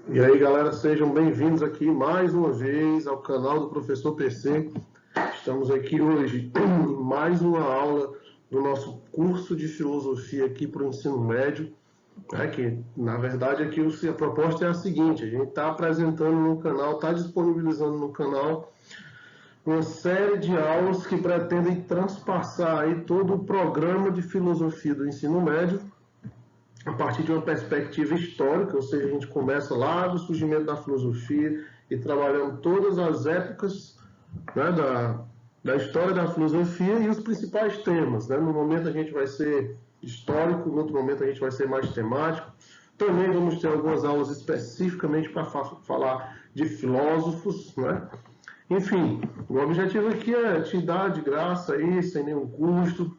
E aí, galera, sejam bem-vindos aqui mais uma vez ao canal do Professor PC. Estamos aqui hoje em mais uma aula do nosso curso de filosofia aqui para o ensino médio. Que, na verdade, aqui a proposta é a seguinte: a gente está apresentando no canal, está disponibilizando no canal uma série de aulas que pretendem transpassar aí todo o programa de filosofia do ensino médio a partir de uma perspectiva histórica, ou seja, a gente começa lá do surgimento da filosofia e trabalhando todas as épocas, né, da história da filosofia e os principais temas. Né? No momento a gente vai ser histórico, no outro momento a gente vai ser mais temático. Também vamos ter algumas aulas especificamente para falar de filósofos, né? Enfim, o objetivo aqui é te dar de graça aí, sem nenhum custo,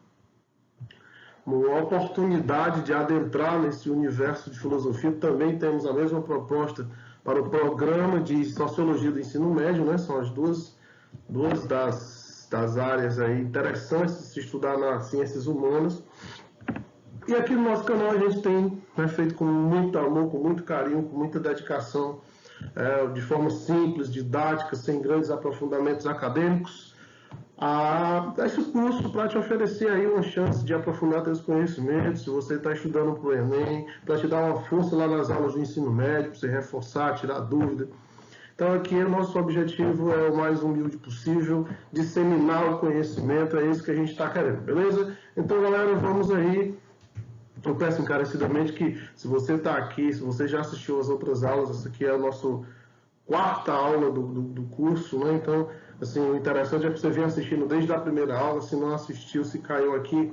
uma oportunidade de adentrar nesse universo de filosofia. Também temos a mesma proposta para o programa de Sociologia do Ensino Médio, né? São as duas das áreas aí interessantes de se estudar nas ciências humanas. E aqui no nosso canal a gente tem, né, feito com muito amor, com muito carinho, com muita dedicação, de forma simples, didática, sem grandes aprofundamentos acadêmicos, esse curso para te oferecer aí uma chance de aprofundar teus conhecimentos, se você está estudando para o Enem, para te dar uma força lá nas aulas do ensino médio, para você reforçar, tirar dúvida. Então aqui o nosso objetivo é o mais humilde possível, disseminar o conhecimento, é isso que a gente está querendo, beleza? Então, galera, vamos aí. Eu peço encarecidamente que, se você está aqui, se você já assistiu às outras aulas, essa aqui é a nossa quarta aula do curso, né? Então, assim, o interessante é que você venha assistindo desde a primeira aula. Se não assistiu, se caiu aqui,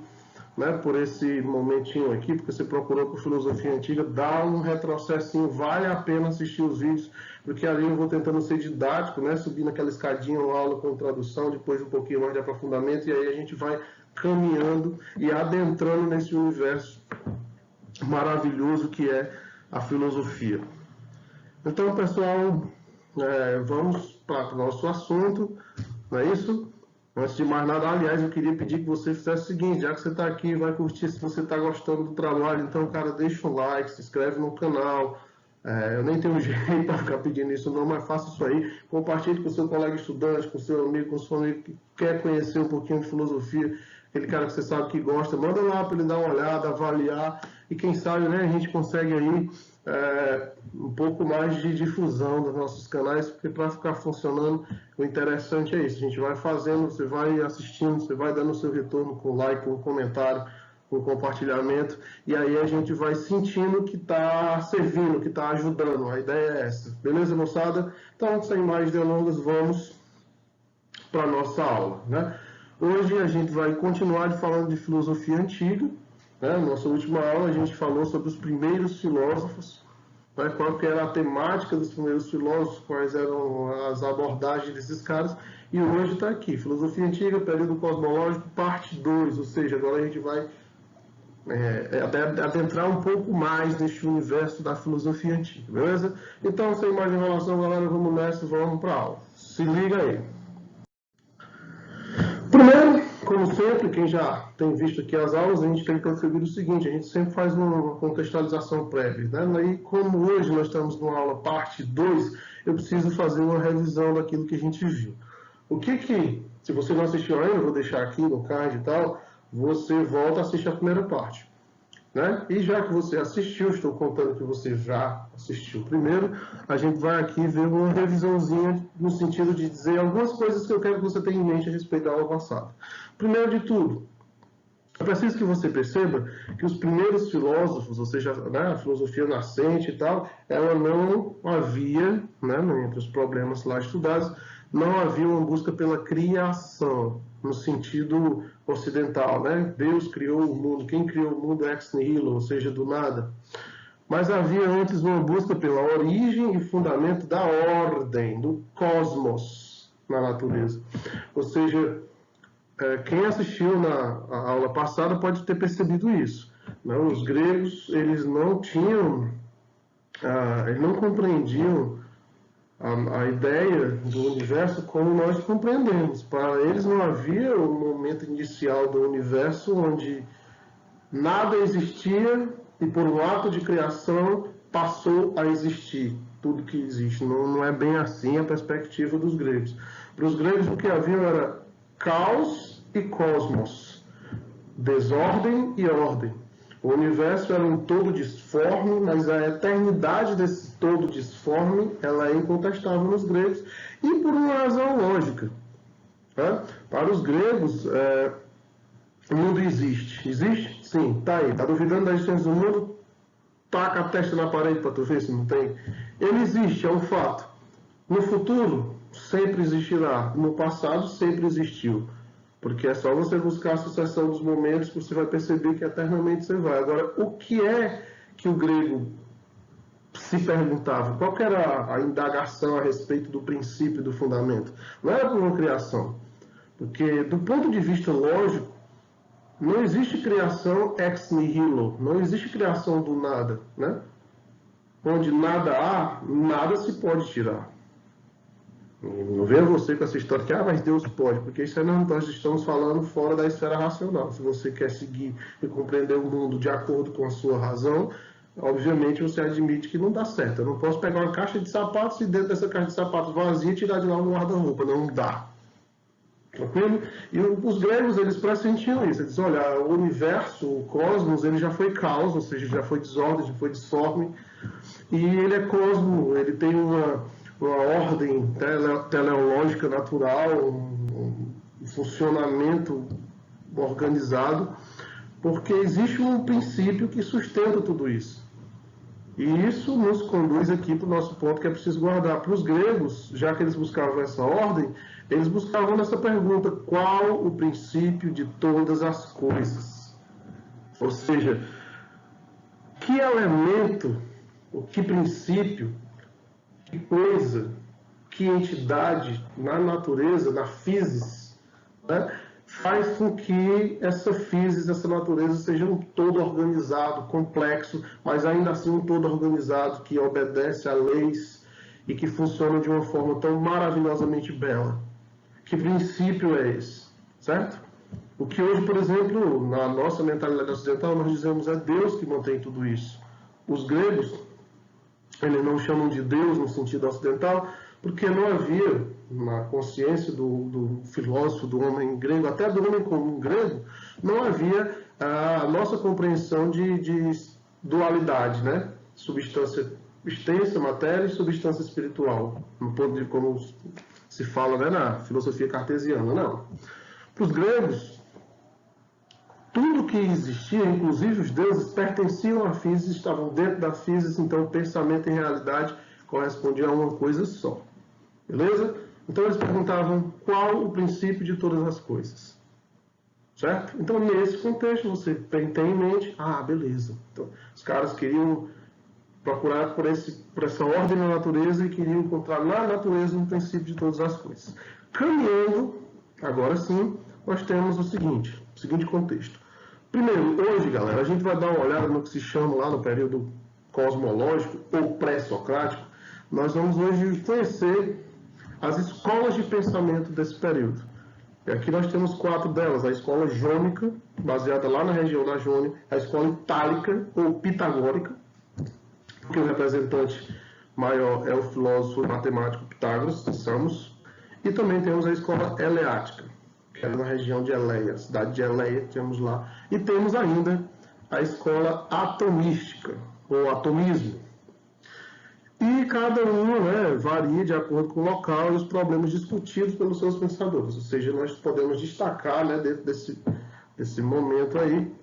né, por esse momentinho aqui, porque você procurou por filosofia antiga, dá um retrocessinho, vale a pena assistir os vídeos, porque ali eu vou tentando ser didático, né, subindo aquela escadinha, uma aula com tradução, depois um pouquinho mais de aprofundamento, e aí a gente vai caminhando e adentrando nesse universo maravilhoso que é a filosofia. Então, pessoal, vamos para o nosso assunto, não é isso? Antes de mais nada, aliás, eu queria pedir que você fizesse o seguinte: já que você está aqui, vai curtir, se você está gostando do trabalho, então, cara, deixa um like, se inscreve no canal. Eu nem tenho jeito para ficar pedindo isso não, mas faça isso aí. Compartilhe com o seu colega estudante, com o seu amigo, com o seu amigo que quer conhecer um pouquinho de filosofia, aquele cara que você sabe que gosta, manda lá para ele dar uma olhada, avaliar, e quem sabe, né, a gente consegue aí um pouco mais de difusão dos nossos canais, porque para ficar funcionando, o interessante é isso: a gente vai fazendo, você vai assistindo, você vai dando o seu retorno com like, com comentário, com compartilhamento, e aí a gente vai sentindo que está servindo, que está ajudando. A ideia é essa, beleza, moçada? Então, sem mais delongas, vamos para a nossa aula, né? Hoje a gente vai continuar falando de filosofia antiga, né? Na nossa última aula a gente falou sobre os primeiros filósofos, né? Qual que era a temática dos primeiros filósofos, quais eram as abordagens desses caras, e hoje está aqui, filosofia antiga, período cosmológico, parte 2, ou seja, agora a gente vai adentrar um pouco mais neste universo da filosofia antiga, beleza? Então, sem mais enrolação, galera, vamos nessa, vamos para a aula. Se liga aí. Primeiro, como sempre, quem já tem visto aqui as aulas, a gente tem que perceber o seguinte: a gente sempre faz uma contextualização prévia, né? E como hoje nós estamos numa aula parte 2, eu preciso fazer uma revisão daquilo que a gente viu. Se você não assistiu ainda, eu vou deixar aqui no card e tal, você volta a assistir a primeira parte, né? E já que você assistiu, estou contando que você já assistiu primeiro, a gente vai aqui ver uma revisãozinha no sentido de dizer algumas coisas que eu quero que você tenha em mente a respeito da aula passada. Primeiro de tudo, é preciso que você perceba que os primeiros filósofos, ou seja, né, a filosofia nascente e tal, ela não havia, né, entre os problemas lá estudados, não havia uma busca pela criação, no sentido ocidental, né? Deus criou o mundo, quem criou o mundo é ex nihilo, ou seja, do nada. Mas havia antes uma busca pela origem e fundamento da ordem, do cosmos na natureza. Ou seja, quem assistiu na aula passada pode ter percebido isso. Né? Os gregos, eles não compreendiam a ideia do universo como nós compreendemos. Para eles não havia um momento inicial do universo onde nada existia e por um ato de criação passou a existir tudo que existe. Não é bem assim a perspectiva dos gregos. Para os gregos, o que havia era caos e cosmos, desordem e ordem. O universo era um todo disforme, mas a eternidade desse todo disforme ela é incontestável nos gregos, e por uma razão lógica. Tá? Para os gregos, o mundo existe. Existe? Sim, tá aí. Tá duvidando da existência do mundo? Taca a testa na parede para tu ver se não tem. Ele existe, é um fato. No futuro, sempre existirá. No passado, sempre existiu. Porque é só você buscar a sucessão dos momentos que você vai perceber que eternamente você vai. Agora, o que é que o grego se perguntava? Qual que era a indagação a respeito do princípio e do fundamento? Não era por uma criação. Porque, do ponto de vista lógico, não existe criação ex nihilo. Não existe criação do nada, né? Onde nada há, nada se pode tirar. Não venha você com essa história que, mas Deus pode, porque isso aí nós estamos falando fora da esfera racional. Se você quer seguir e compreender o mundo de acordo com a sua razão, obviamente você admite que não dá certo. Eu não posso pegar uma caixa de sapatos e dentro dessa caixa de sapatos vazia e tirar de lá um guarda-roupa. Não dá. Tranquilo? E os gregos, eles pressentiam isso. Eles diziam, olha, o universo, o cosmos, ele já foi caos, ou seja, já foi desordem, já foi disforme. E ele é cosmo, ele tem uma ordem teleológica natural, um funcionamento organizado, porque existe um princípio que sustenta tudo isso. E isso nos conduz aqui para o nosso ponto que é preciso guardar. Para os gregos, já que eles buscavam essa ordem, eles buscavam nessa pergunta, qual o princípio de todas as coisas? Ou seja, que elemento, que princípio, que coisa, que entidade na natureza, na physis, né, faz com que essa physis, essa natureza seja um todo organizado, complexo, mas ainda assim um todo organizado que obedece a leis e que funciona de uma forma tão maravilhosamente bela. Que princípio é esse? Certo? O que hoje, por exemplo, na nossa mentalidade ocidental, nós dizemos é Deus que mantém tudo isso. Os gregos, eles não chamam de Deus no sentido ocidental, porque não havia, na consciência do filósofo, do homem grego, até do homem comum grego, não havia a nossa compreensão de dualidade, né? Substância extensa, matéria, e substância espiritual, no ponto de como se fala, né, na filosofia cartesiana. Não. Para os gregos, tudo que existia, inclusive os deuses, pertenciam à physis, estavam dentro da physis, então o pensamento e realidade correspondiam a uma coisa só. Beleza? Então eles perguntavam qual o princípio de todas as coisas. Certo? Então nesse contexto você tem em mente, beleza. Então os caras queriam procurar por essa ordem na natureza e queriam encontrar na natureza um princípio de todas as coisas. Caminhando, agora sim, nós temos o seguinte contexto. Primeiro, hoje, galera, a gente vai dar uma olhada no que se chama lá no período cosmológico ou pré-socrático. Nós vamos hoje conhecer as escolas de pensamento desse período. E aqui nós temos 4 delas. A escola jônica, baseada lá na região da Jônia, a escola itálica ou pitagórica, que o representante maior é o filósofo e matemático Pitágoras, Samos, e também temos a escola eleática, que era na região de Eleia, cidade de Eleia, temos lá, e temos ainda a escola atomística, ou atomismo. E cada uma, né, varia de acordo com o local e os problemas discutidos pelos seus pensadores, ou seja, nós podemos destacar, né, dentro desse momento aí,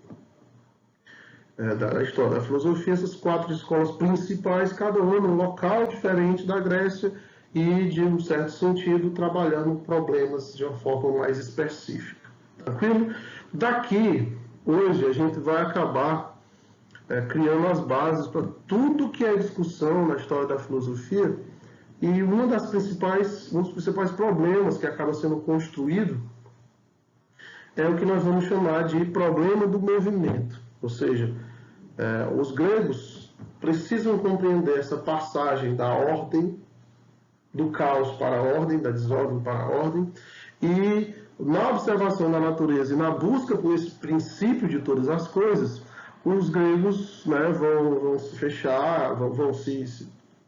da história da filosofia, essas 4 escolas principais, cada uma num local diferente da Grécia e, de um certo sentido, trabalhando problemas de uma forma mais específica. Tranquilo? Daqui, hoje, a gente vai acabar criando as bases para tudo que é discussão na história da filosofia, e um dos principais problemas que acaba sendo construído é o que nós vamos chamar de problema do movimento. Ou seja, os gregos precisam compreender essa passagem da ordem, do caos para a ordem, da desordem para a ordem, e na observação da natureza e na busca por esse princípio de todas as coisas, os gregos, né, vão se fechar,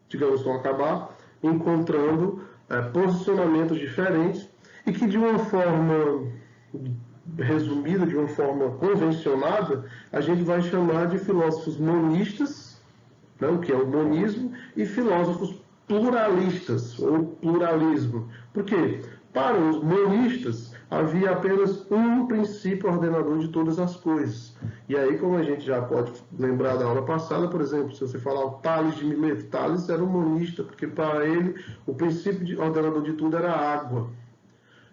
digamos, vão acabar encontrando posicionamentos diferentes e que de uma forma resumida, de uma forma convencionada, a gente vai chamar de filósofos monistas, né, o que é o monismo, e filósofos pluralistas, ou pluralismo. Por quê? Para os monistas, havia apenas um princípio ordenador de todas as coisas. E aí, como a gente já pode lembrar da aula passada, por exemplo, se você falar o Tales de Mileto, Tales era um monista, porque para ele o princípio ordenador de tudo era a água.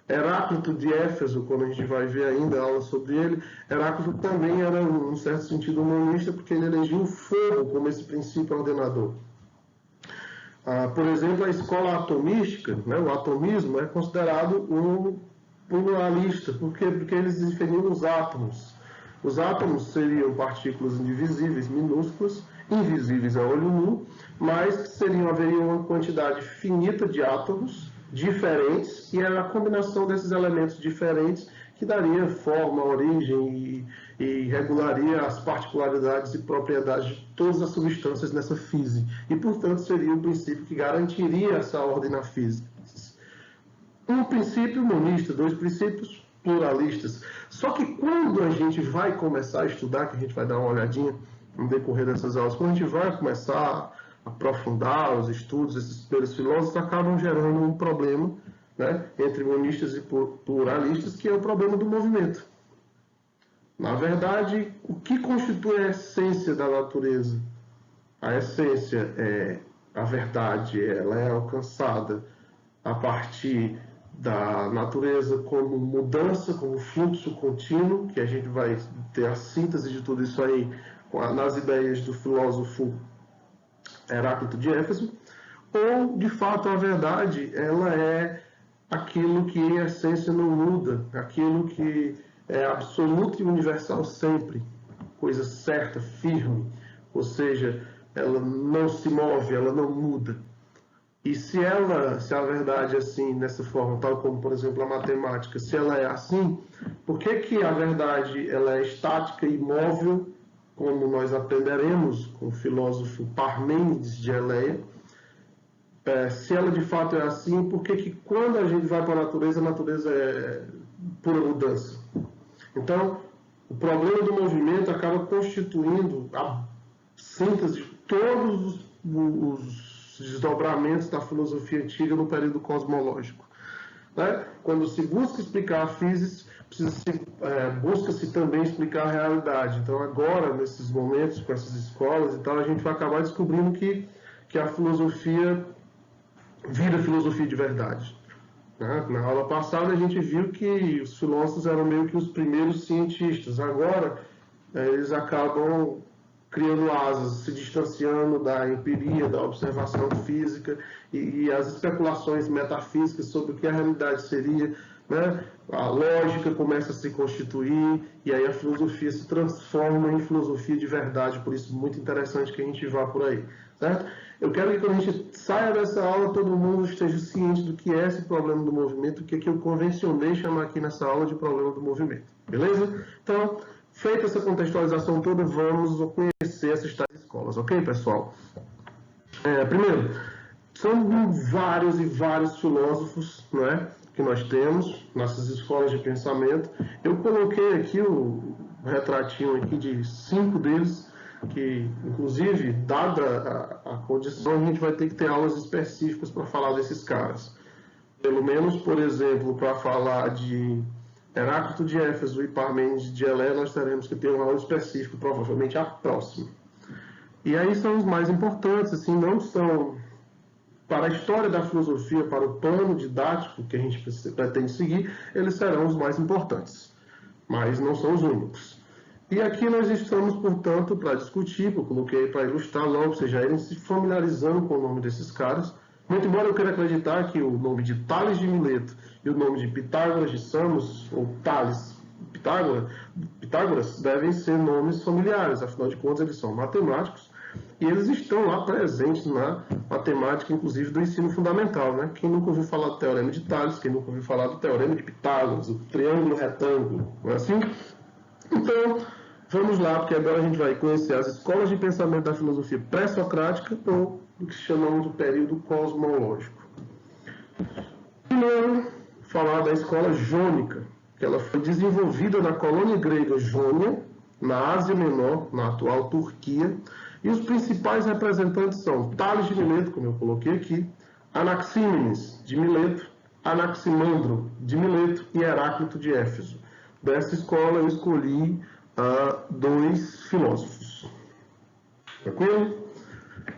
Heráclito de Éfeso, quando a gente vai ver ainda a aula sobre ele, Heráclito também era, em certo sentido, humanista, porque ele elegia o fogo como esse princípio ordenador. Por exemplo, a escola atomística, né, o atomismo, é considerado um pluralista. Por quê? Porque eles definiam os átomos. Os átomos seriam partículas indivisíveis, minúsculas, invisíveis a olho nu, mas haveria uma quantidade finita de átomos diferentes, e era a combinação desses elementos diferentes que daria forma, origem e regularia as particularidades e propriedades de todas as substâncias nessa física. E, portanto, seria o princípio que garantiria essa ordem na física. Um princípio monista, dois princípios pluralistas. Só que quando a gente vai começar a estudar, que a gente vai dar uma olhadinha no decorrer dessas aulas, quando a gente vai começar a aprofundar os estudos, esses primeiros filósofos acabam gerando um problema, né, entre monistas e pluralistas, que é o problema do movimento. Na verdade, o que constitui a essência da natureza? A essência é a verdade, ela é alcançada a partir da natureza como mudança, como fluxo contínuo, que a gente vai ter a síntese de tudo isso aí nas ideias do filósofo Heráclito de Éfeso, ou, de fato, a verdade, ela é aquilo que em essência não muda, aquilo que é absoluto e universal sempre, coisa certa, firme, ou seja, ela não se move, ela não muda. E se a verdade é assim, dessa forma, tal como, por exemplo, a matemática, se ela é assim, por que a verdade ela é estática e imóvel, como nós aprenderemos com o filósofo Parmênides de Eleia? Se ela de fato é assim, por que quando a gente vai para a natureza é pura mudança? Então, o problema do movimento acaba constituindo a síntese de todos os desdobramentos da filosofia antiga no período cosmológico. Né? Quando se busca explicar a física, busca-se também explicar a realidade. Então, agora, nesses momentos, com essas escolas e tal, a gente vai acabar descobrindo que a filosofia vira filosofia de verdade. Né? Na aula passada, a gente viu que os filósofos eram meio que os primeiros cientistas. Agora, eles acabam criando asas, se distanciando da empiria, da observação física e as especulações metafísicas sobre o que a realidade seria, né? A lógica começa a se constituir e aí a filosofia se transforma em filosofia de verdade, por isso muito interessante que a gente vá por aí, certo? Eu quero que quando a gente saia dessa aula todo mundo esteja ciente do que é esse problema do movimento, o que eu convencionei chamar aqui nessa aula de problema do movimento, beleza? Então, feita essa contextualização toda, vamos conhecer essas tais escolas, ok, pessoal? Primeiro, são vários e vários filósofos, não é, que nós temos nessas escolas de pensamento. Eu coloquei aqui o retratinho aqui de 5 deles, que, inclusive, dada a condição, a gente vai ter que ter aulas específicas para falar desses caras. Pelo menos, por exemplo, para falar de Heráclito de Éfeso e Parmênides de Eleia, nós teremos que ter uma aula específica, provavelmente a próxima. E aí são os mais importantes, assim, não são para a história da filosofia, para o plano didático que a gente pretende seguir, eles serão os mais importantes, mas não são os únicos. E aqui nós estamos, portanto, para discutir, eu coloquei para ilustrar logo, vocês já irem se familiarizando com o nome desses caras. Muito embora eu queira acreditar que o nome de Tales de Mileto e o nome de Pitágoras de Samos, ou Tales Pitágoras, devem ser nomes familiares, afinal de contas eles são matemáticos e eles estão lá presentes na matemática, inclusive do ensino fundamental. Né? Quem nunca ouviu falar do Teorema de Tales, quem nunca ouviu falar do Teorema de Pitágoras, o triângulo retângulo, não é assim? Então, Vamos lá, porque agora a gente vai conhecer as escolas de pensamento da filosofia pré-socrática ou o que chamamos do período cosmológico. Primeiro, falar da escola jônica, que ela foi desenvolvida na colônia grega Jônia, na Ásia Menor, na atual Turquia, e os principais representantes são Tales de Mileto, como eu coloquei aqui, Anaxímenes de Mileto, Anaximandro de Mileto e Heráclito de Éfeso. Dessa escola eu escolhi 2 filósofos. Tranquilo?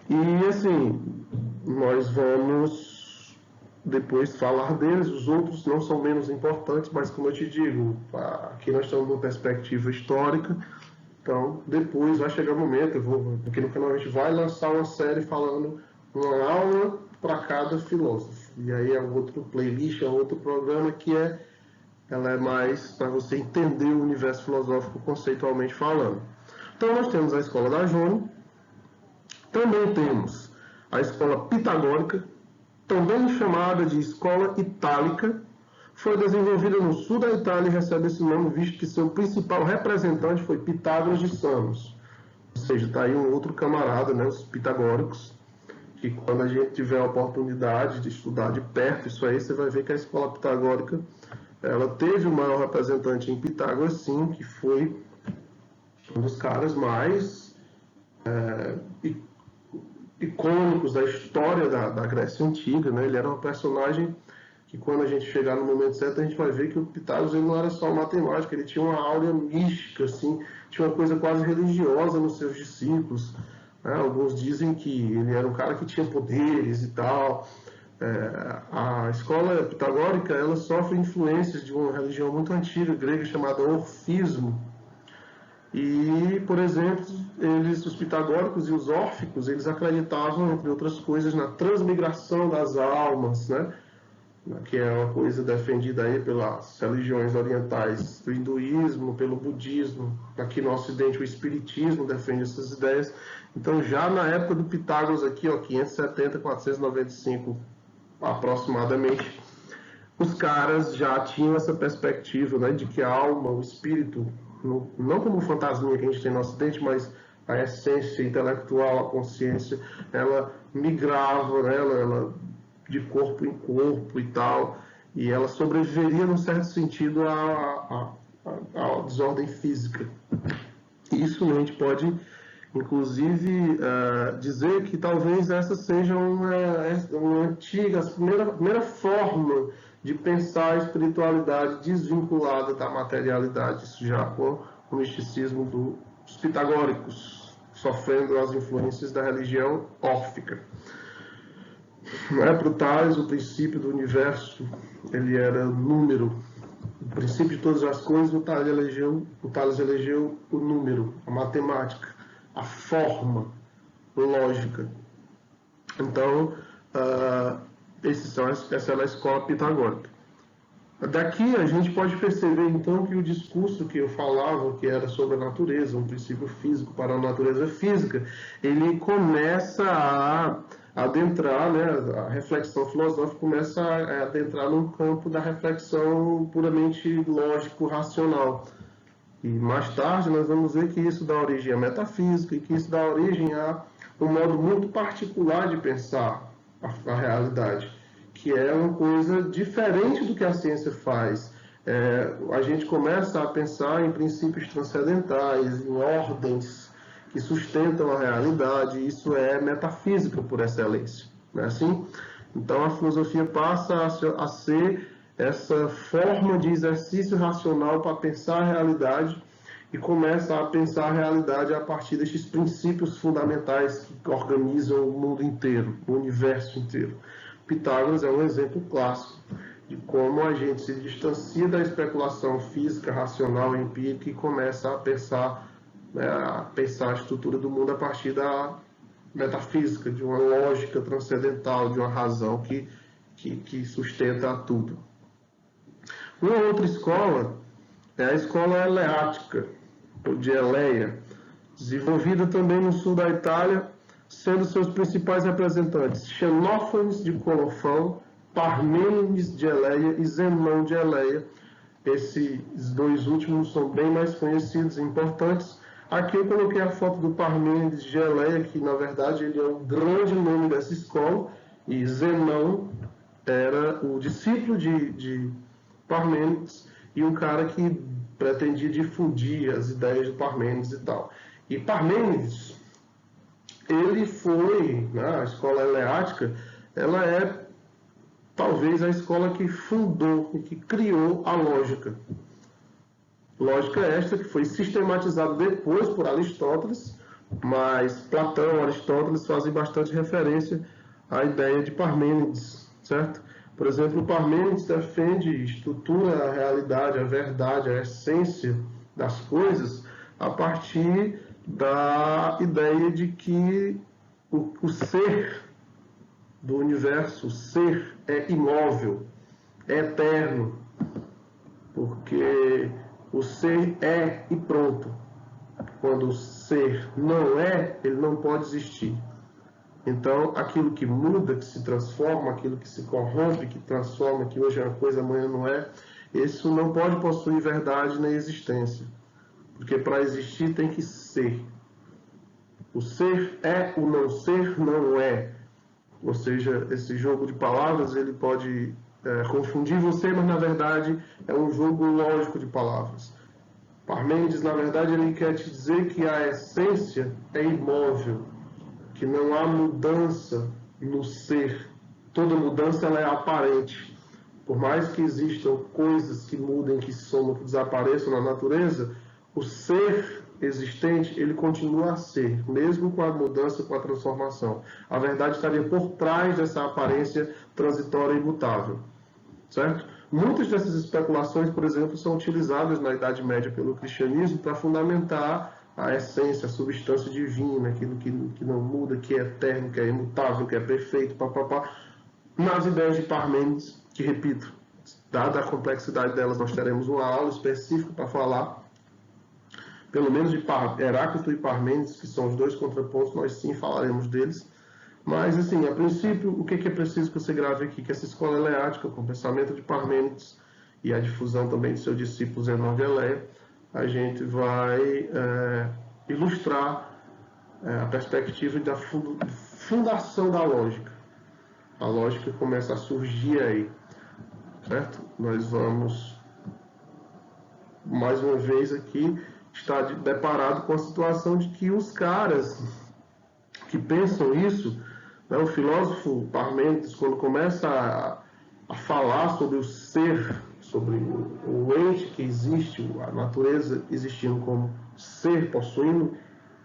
E assim, nós vamos depois falar deles, os outros não são menos importantes, mas como eu te digo, aqui nós estamos numa perspectiva histórica, então depois vai chegar o momento, aqui no canal a gente vai lançar uma série falando uma aula para cada filósofo. E aí é outro playlist, é outro programa que ela é mais para você entender o universo filosófico conceitualmente falando. Então nós temos a escola da Jônia, também temos a escola pitagórica, também chamada de escola itálica, foi desenvolvida no sul da Itália e recebe esse nome visto que seu principal representante foi Pitágoras de Samos. Ou seja, está aí um outro camarada, né, os pitagóricos, que quando a gente tiver a oportunidade de estudar de perto isso aí, você vai ver que a escola pitagórica ela teve o maior representante em Pitágoras, sim, que foi um dos caras mais icônicos da história da Grécia Antiga, né? Ele era um personagem que, quando a gente chegar no momento certo, a gente vai ver que o Pitágoras ele não era só matemático, ele tinha uma áurea mística, assim, tinha uma coisa quase religiosa nos seus discípulos. Né? Alguns dizem que ele era um cara que tinha poderes e tal. A escola pitagórica ela sofre influências de uma religião muito antiga, grega, chamada Orfismo. E, por exemplo, os pitagóricos e os órficos, eles acreditavam, entre outras coisas, na transmigração das almas, né? Que é uma coisa defendida aí pelas religiões orientais do hinduísmo, pelo budismo. Aqui no Ocidente o espiritismo defende essas ideias. Então, já na época do Pitágoras aqui, 570, 495 aproximadamente, os caras já tinham essa perspectiva, né, de que a alma, o espírito, não como um fantasminha que a gente tem no Ocidente, mas a essência intelectual, a consciência, ela migrava, né, ela de corpo em corpo e tal, e ela sobreviveria, num certo sentido, à desordem física. Isso a gente pode, inclusive, dizer que talvez essa seja uma antiga, a primeira forma de pensar a espiritualidade desvinculada da materialidade, isso já com o misticismo dos pitagóricos, sofrendo as influências da religião órfica. Para o Tales, o princípio do universo ele era número. O princípio de todas as coisas, o Tales elegeu o número, a matemática, a forma lógica. Então, essa era a escola pitagórica. Daqui a gente pode perceber, então, que o discurso que eu falava, que era sobre a natureza, um princípio físico para a natureza física, ele começa a adentrar, né, a reflexão filosófica começa a adentrar num campo da reflexão puramente lógico-racional. E mais tarde nós vamos ver que isso dá origem à metafísica e que isso dá origem a um modo muito particular de pensar a realidade, que é uma coisa diferente do que a ciência faz. A gente começa a pensar em princípios transcendentais, em ordens que sustentam a realidade, isso é metafísica por excelência, não é assim? Então a filosofia passa a ser essa forma de exercício racional para pensar a realidade e começa a pensar a realidade a partir destes princípios fundamentais que organizam o mundo inteiro, o universo inteiro. Pitágoras é um exemplo clássico de como a gente se distancia da especulação física, racional e empírica e começa a pensar a estrutura do mundo a partir da metafísica, de uma lógica transcendental, de uma razão que sustenta tudo. Uma outra escola é a escola eleática, ou de Eleia, desenvolvida também no sul da Itália, sendo seus principais representantes Xenófanes de Colofão, Parmênides de Eleia e Zenão de Eleia. Esses dois últimos são bem mais conhecidos e importantes, Aqui eu coloquei a foto do Parmênides de Geleia, que na verdade ele é o grande nome dessa escola, e Zenão era o discípulo de Parmênides e um cara que pretendia difundir as ideias de Parmênides e tal. E Parmênides, ele foi, né, a escola eleática, ela é talvez a escola que fundou e que criou a lógica. Lógica esta que foi sistematizada depois por Aristóteles, mas Platão e Aristóteles fazem bastante referência à ideia de Parmênides, certo? Por exemplo, Parmênides defende, estrutura a realidade, a verdade, a essência das coisas a partir da ideia de que o ser do universo, o ser é imóvel, é eterno, porque o ser é e pronto. Quando o ser não é, ele não pode existir. Então, aquilo que muda, que se transforma, aquilo que se corrompe, que transforma, que hoje é uma coisa, amanhã não é, isso não pode possuir verdade nem existência. Porque para existir tem que ser. O ser é, o não é. Ou seja, esse jogo de palavras, ele pode confundir você, mas na verdade é um jogo lógico de palavras. Parmênides, na verdade, ele quer te dizer que a essência é imóvel, que não há mudança no ser. Toda mudança ela é aparente. Por mais que existam coisas que mudem, que somam, que desapareçam na natureza, o ser existente, ele continua a ser, mesmo com a mudança, com a transformação. A verdade estaria por trás dessa aparência transitória e imutável. Certo? Muitas dessas especulações, por exemplo, são utilizadas na Idade Média pelo cristianismo para fundamentar a essência, a substância divina, aquilo que não muda, que é eterno, que é imutável, que é perfeito, papapá, nas ideias de Parmênides, que, repito, dada a complexidade delas, nós teremos uma aula específica para falar, pelo menos de Heráclito e Parmênides, que são os dois contrapontos, nós sim falaremos deles. Mas, assim, a princípio, o que é preciso que você grave aqui? Que essa escola eleática, com o pensamento de Parmênides e a difusão também de seu discípulo Zenão de Eleia, a gente vai ilustrar a perspectiva da fundação da lógica. A lógica começa a surgir aí, certo? Nós vamos, mais uma vez aqui, estar deparado com a situação de que os caras que pensam isso, né, o filósofo Parmênides, quando começa a falar sobre o ser, sobre o ente que existe, a natureza existindo como ser, possuindo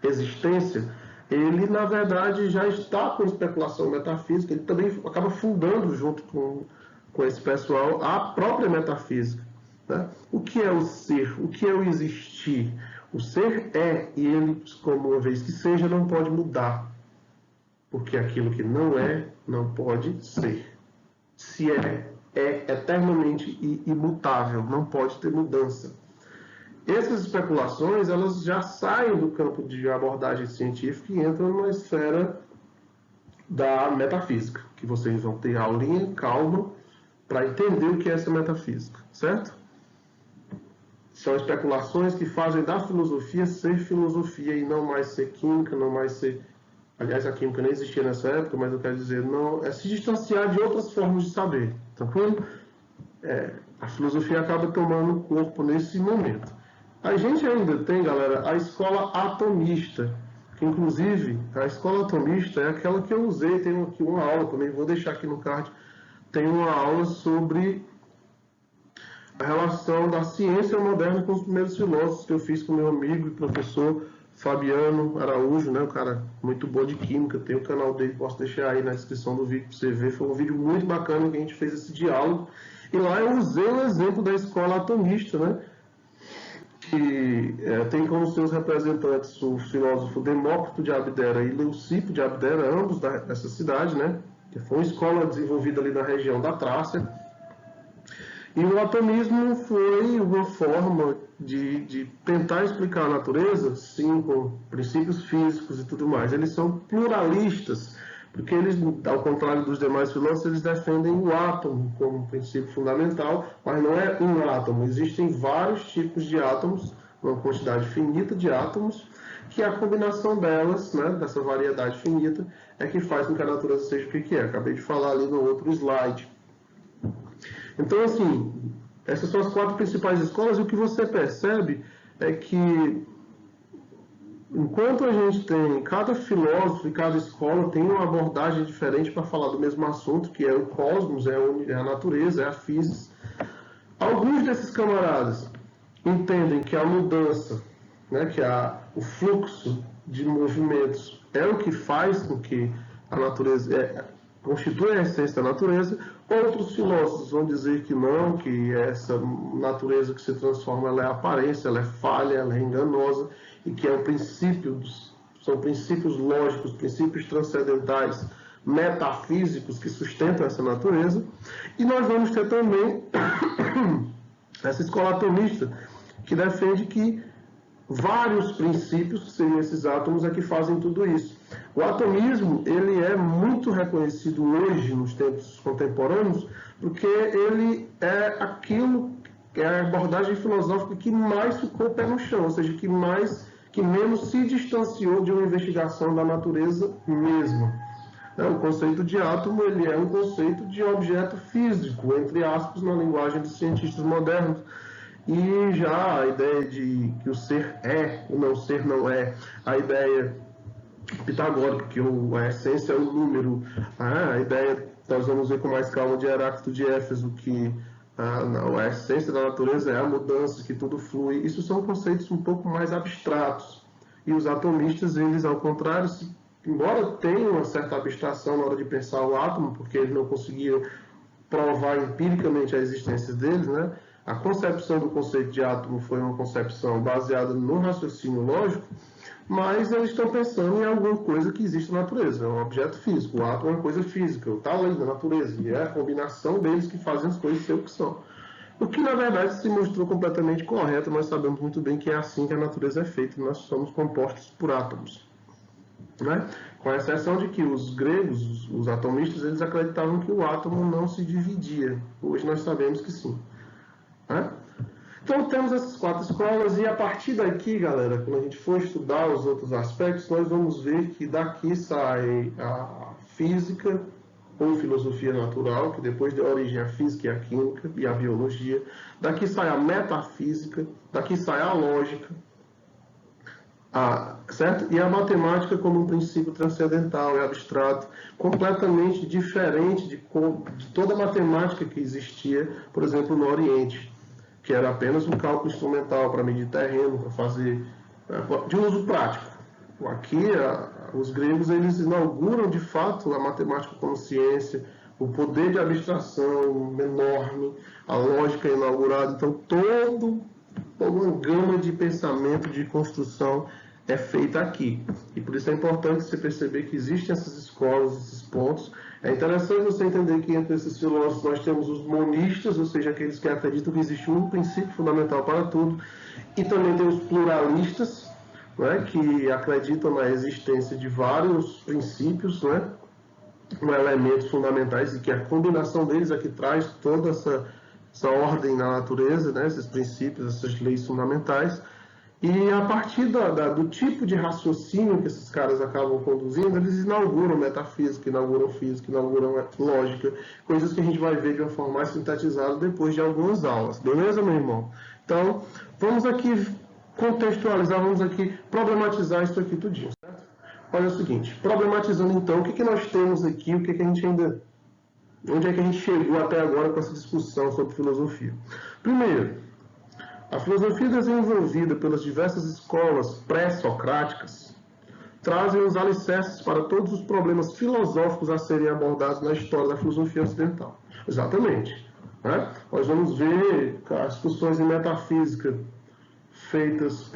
existência, ele, na verdade, já está com especulação metafísica, ele também acaba fundando, junto com esse pessoal, a própria metafísica. Né? O que é o ser? O que é o existir? O ser é, e ele, como uma vez que seja, não pode mudar. Porque aquilo que não é, não pode ser. Se é eternamente imutável, não pode ter mudança. Essas especulações, elas já saem do campo de abordagem científica e entram numa esfera da metafísica, que vocês vão ter aulinha, calma, para entender o que é essa metafísica, certo? São especulações que fazem da filosofia ser filosofia e não mais ser química, não mais ser... Aliás, a química nem existia nessa época, mas eu quero dizer, não, é se distanciar de outras formas de saber, tranquilo? A filosofia acaba tomando corpo nesse momento. A gente ainda tem, galera, a escola atomista, que inclusive a escola atomista é aquela que eu usei, tem aqui uma aula também, vou deixar aqui no card, tem uma aula sobre a relação da ciência moderna com os primeiros filósofos que eu fiz com meu amigo e professor Fabiano Araújo, né, um cara muito bom de química, tem o canal dele, posso deixar aí na descrição do vídeo para você ver, foi um vídeo muito bacana que a gente fez esse diálogo, e lá eu usei o exemplo da escola atomista, né, que tem como seus representantes o filósofo Demócrito de Abdera e Leucipo de Abdera, ambos dessa cidade, né, que foi uma escola desenvolvida ali na região da Trácia. E o atomismo foi uma forma de tentar explicar a natureza, sim, com princípios físicos e tudo mais. Eles são pluralistas, porque eles, ao contrário dos demais filósofos, eles defendem o átomo como princípio fundamental, mas não é um átomo. Existem vários tipos de átomos, uma quantidade finita de átomos, que a combinação delas, né, dessa variedade finita, é que faz com que a natureza seja o que é. Acabei de falar ali no outro slide. Então, assim, essas são as 4 principais escolas, e o que você percebe é que, enquanto a gente tem, cada filósofo e cada escola tem uma abordagem diferente para falar do mesmo assunto, que é o cosmos, é a natureza, é a física. Alguns desses camaradas entendem que a mudança, né, que o fluxo de movimentos é o que faz com que a natureza constitui a essência da natureza. Outros filósofos vão dizer que não, que essa natureza que se transforma ela é aparência, ela é falha, ela é enganosa, e que é o princípio, são princípios lógicos, princípios transcendentais, metafísicos que sustentam essa natureza. E nós vamos ter também essa escola atomista, que defende que vários princípios, que seriam esses átomos, é que fazem tudo isso. O atomismo, ele é muito reconhecido hoje, nos tempos contemporâneos, porque ele é aquilo, é a abordagem filosófica que mais ficou o pé no chão, ou seja, que menos se distanciou de uma investigação da natureza mesma. O conceito de átomo, ele é um conceito de objeto físico, entre aspas, na linguagem dos cientistas modernos. E já a ideia de que o ser é, o não ser não é, a ideia pitagórica, que a essência é o número, a ideia, nós vamos ver com mais calma, de Heráclito de Éfeso, que a essência da natureza é a mudança, que tudo flui. Isso são conceitos um pouco mais abstratos. E os atomistas, eles, ao contrário, embora tenham uma certa abstração na hora de pensar o átomo, porque eles não conseguiam provar empiricamente a existência deles, né? A concepção do conceito de átomo foi uma concepção baseada no raciocínio lógico, mas eles estão pensando em alguma coisa que existe na natureza, é um objeto físico. O átomo é uma coisa física, está ali na natureza, e é a combinação deles que fazem as coisas ser o que são. O que, na verdade, se mostrou completamente correto. Nós sabemos muito bem que é assim que a natureza é feita, nós somos compostos por átomos. Né? Com exceção de que os gregos, os atomistas, eles acreditavam que o átomo não se dividia. Hoje nós sabemos que sim. Né? Então temos essas 4 escolas, e a partir daqui, galera, quando a gente for estudar os outros aspectos, nós vamos ver que daqui sai a física ou filosofia natural, que depois deu origem à física e à química e à biologia. Daqui sai a metafísica, daqui sai a lógica, certo? E a matemática como um princípio transcendental e abstrato, completamente diferente de toda a matemática que existia, por exemplo, no Oriente, que era apenas um cálculo instrumental para medir terreno, para fazer de uso prático. Aqui, os gregos, eles inauguram de fato a matemática como ciência, o poder de abstração enorme, a lógica é inaugurada. Então, toda uma gama de pensamento, de construção é feita aqui. E por isso é importante você perceber que existem essas escolas, esses pontos. É interessante você entender que entre esses filósofos nós temos os monistas, ou seja, aqueles que acreditam que existe um princípio fundamental para tudo, e também tem os pluralistas, né, que acreditam na existência de vários princípios, né, elementos fundamentais, e que a combinação deles é que traz toda essa ordem na natureza, né, esses princípios, essas leis fundamentais. E a partir do tipo de raciocínio que esses caras acabam conduzindo, eles inauguram metafísica, inauguram física, inauguram lógica, coisas que a gente vai ver de uma forma mais sintetizada depois de algumas aulas. Beleza, meu irmão? Então, vamos aqui contextualizar, vamos aqui problematizar isso aqui tudinho, certo? Olha o seguinte, problematizando então, o que nós temos aqui, o que a gente ainda... onde é que a gente chegou até agora com essa discussão sobre filosofia? Primeiro, a filosofia desenvolvida pelas diversas escolas pré-socráticas trazem os alicerces para todos os problemas filosóficos a serem abordados na história da filosofia ocidental. Exatamente. Né? Nós vamos ver as discussões em metafísica feitas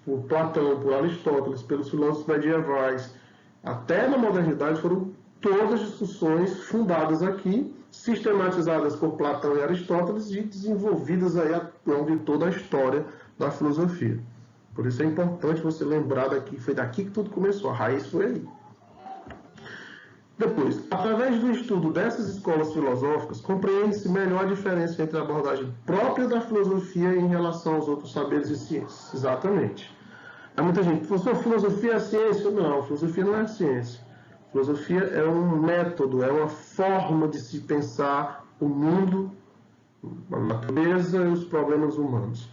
por Platão, por Aristóteles, pelos filósofos medievais, até na modernidade, foram todas discussões fundadas aqui, sistematizadas por Platão e Aristóteles e desenvolvidas aí ao longo de toda a história da filosofia. Por isso é importante você lembrar daqui, foi daqui que tudo começou, a raiz foi aí. Depois, através do estudo dessas escolas filosóficas, compreende-se melhor a diferença entre a abordagem própria da filosofia em relação aos outros saberes e ciências. Exatamente. Há muita gente, professor, filosofia é ciência? Não, filosofia não é ciência. Filosofia é um método, é uma forma de se pensar o mundo, a natureza e os problemas humanos.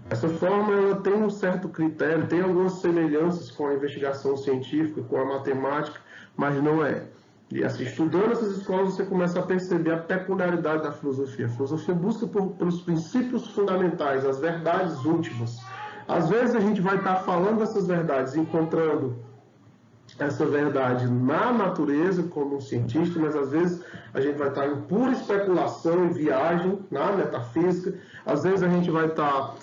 Essa forma ela tem um certo critério, tem algumas semelhanças com a investigação científica, com a matemática, mas não é. E assim, estudando essas escolas, você começa a perceber a peculiaridade da filosofia. A filosofia busca pelos princípios fundamentais, as verdades últimas. Às vezes a gente vai estar falando dessas verdades, encontrando essa verdade na natureza, como um cientista, mas às vezes a gente vai estar em pura especulação e viagem na metafísica, às vezes a gente vai estar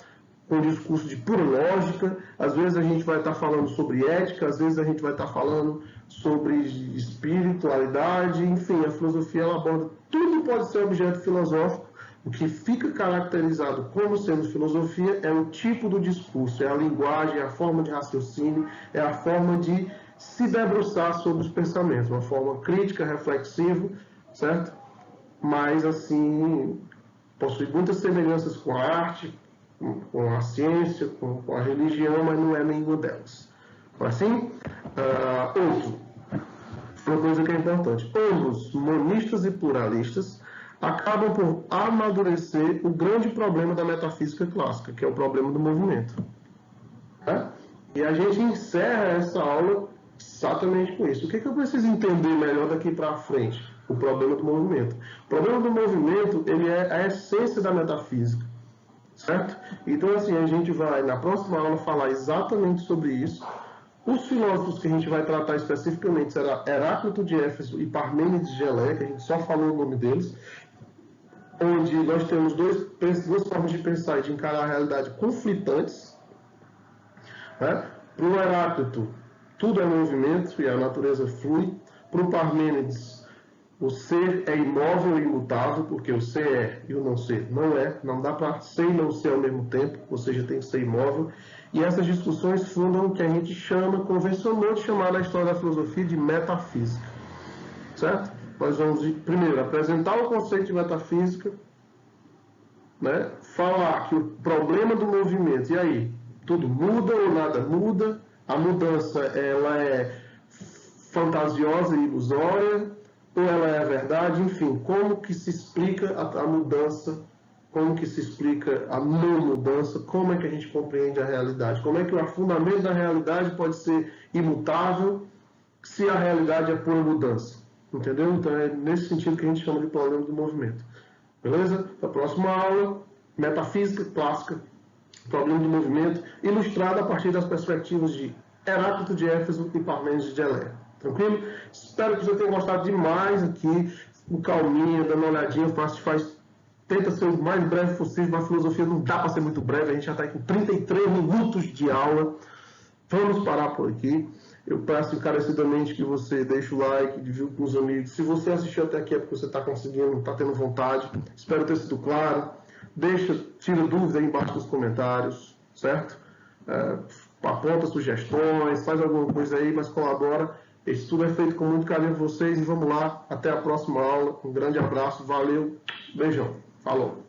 com um discurso de pura lógica, às vezes a gente vai estar falando sobre ética, às vezes a gente vai estar falando sobre espiritualidade, enfim, a filosofia ela aborda tudo pode ser objeto filosófico. O que fica caracterizado como sendo filosofia é o tipo do discurso, é a linguagem, é a forma de raciocínio, é a forma de se debruçar sobre os pensamentos, uma forma crítica, reflexiva, certo? Mas, assim, possui muitas semelhanças com a arte, com a ciência, com a religião, mas não é nenhuma delas. Assim, outro, uma coisa que é importante, ambos, monistas e pluralistas, acabam por amadurecer o grande problema da metafísica clássica, que é o problema do movimento. Né? E a gente encerra essa aula exatamente com isso. O que eu preciso entender melhor daqui para frente? O problema do movimento. O problema do movimento, ele é a essência da metafísica, certo? Então, assim, a gente vai, na próxima aula, falar exatamente sobre isso. Os filósofos que a gente vai tratar especificamente será Heráclito de Éfeso e Parmênides de Eleia, que a gente só falou o nome deles, onde nós temos duas formas de pensar e de encarar a realidade conflitantes. Né? Para o Heráclito, tudo é movimento e a natureza flui. Para o Parmênides, o ser é imóvel e imutável, porque o ser é e o não ser não é. Não dá para ser e não ser ao mesmo tempo, ou seja, tem que ser imóvel. E essas discussões fundam o que a gente chama, convencionalmente chamar na história da filosofia, de metafísica. Certo? Nós vamos, primeiro, apresentar o conceito de metafísica, né? Falar que o problema do movimento, e aí? Tudo muda ou nada muda? A mudança ela é fantasiosa e ilusória? Ou ela é a verdade? Enfim, como que se explica a mudança? Como que se explica a não mudança? Como é que a gente compreende a realidade? Como é que o fundamento da realidade pode ser imutável se a realidade é pura mudança? Entendeu? Então é nesse sentido que a gente chama de problema do movimento. Beleza? Na próxima aula, metafísica clássica, problema do movimento, ilustrado a partir das perspectivas de Heráclito de Éfeso e Parmênides de Eleia. Tranquilo? Espero que você tenha gostado demais aqui, com calminha, dando uma olhadinha, tenta ser o mais breve possível, mas a filosofia não dá para ser muito breve, a gente já está com 33 minutos de aula. Vamos parar por aqui. Eu peço encarecidamente que você deixe o like, divulgue com os amigos. Se você assistiu até aqui é porque você está conseguindo, está tendo vontade. Espero ter sido claro. Tira dúvida aí embaixo nos comentários, certo? Aponta sugestões, faz alguma coisa aí, mas colabora. Esse tudo é feito com muito carinho por vocês e vamos lá. Até a próxima aula. Um grande abraço, valeu, beijão, falou.